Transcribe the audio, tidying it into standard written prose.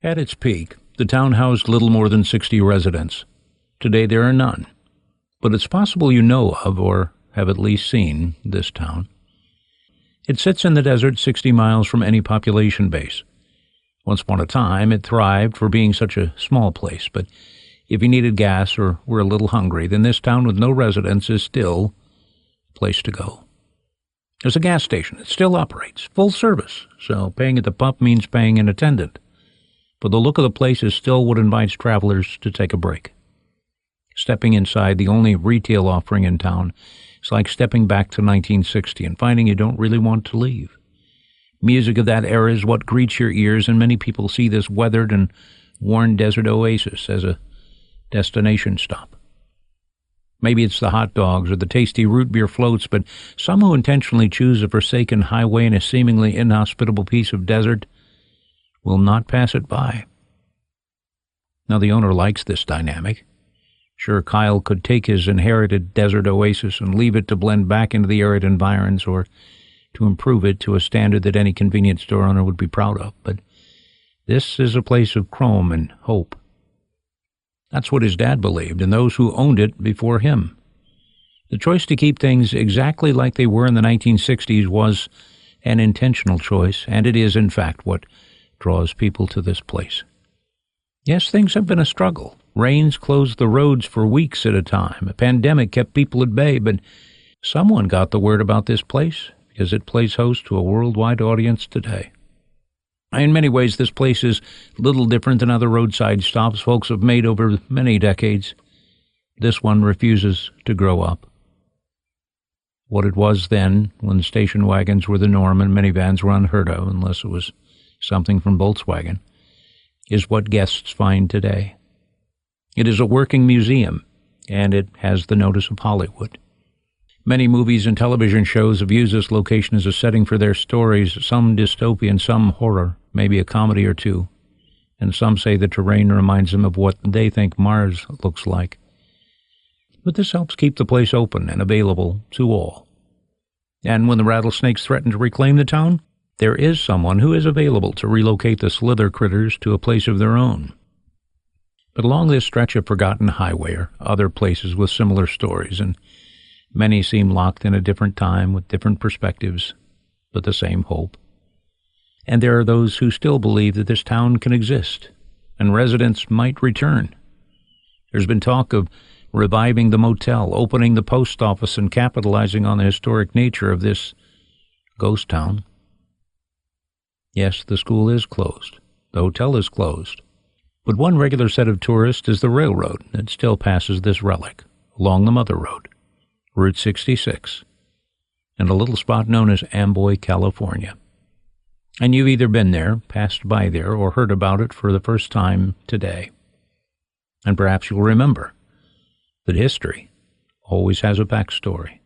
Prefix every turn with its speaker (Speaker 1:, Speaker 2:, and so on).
Speaker 1: At its peak, the town housed little more than 60 residents. Today there are none. But it's possible you know of, or have at least seen, this town. It sits in the desert 60 miles from any population base. Once upon a time, it thrived for being such a small place, but if you needed gas or were a little hungry, then this town with no residents is still a place to go. There's a gas station. It still operates, full service, so paying at the pump means paying an attendant. But the look of the place is still what invites travelers to take a break. Stepping inside the only retail offering in town is like stepping back to 1960 and finding you don't really want to leave. Music of that era is what greets your ears, and many people see this weathered and worn desert oasis as a destination stop. Maybe it's the hot dogs or the tasty root beer floats, but some who intentionally choose a forsaken highway in a seemingly inhospitable piece of desert will not pass it by. Now, the owner likes this dynamic. Sure, Kyle could take his inherited desert oasis and leave it to blend back into the arid environs, or to improve it to a standard that any convenience store owner would be proud of. But this is a place of chrome and hope. That's what his dad believed, and those who owned it before him. The choice to keep things exactly like they were in the 1960s was an intentional choice, and it is, in fact, what draws people to this place. Yes, things have been a struggle. Rains closed the roads for weeks at a time. A pandemic kept people at bay, but someone got the word about this place because it plays host to a worldwide audience today. In many ways, this place is little different than other roadside stops folks have made over many decades. This one refuses to grow up. What it was then, when station wagons were the norm and minivans were unheard of, unless it was something from Volkswagen, is what guests find today. It is a working museum, and it has the notice of Hollywood. Many movies and television shows have used this location as a setting for their stories, some dystopian, some horror, maybe a comedy or two, and some say the terrain reminds them of what they think Mars looks like. But this helps keep the place open and available to all. And when the rattlesnakes threaten to reclaim the town, there is someone who is available to relocate the slither critters to a place of their own. But along this stretch of forgotten highway are other places with similar stories, and many seem locked in a different time with different perspectives, but the same hope. And there are those who still believe that this town can exist, and residents might return. There's been talk of reviving the motel, opening the post office, and capitalizing on the historic nature of this ghost town. Yes, the school is closed. The hotel is closed. But one regular set of tourists is the railroad that still passes this relic along the Mother Road, Route 66, and a little spot known as Amboy, California. And you've either been there, passed by there, or heard about it for the first time today. And perhaps you'll remember that history always has a backstory.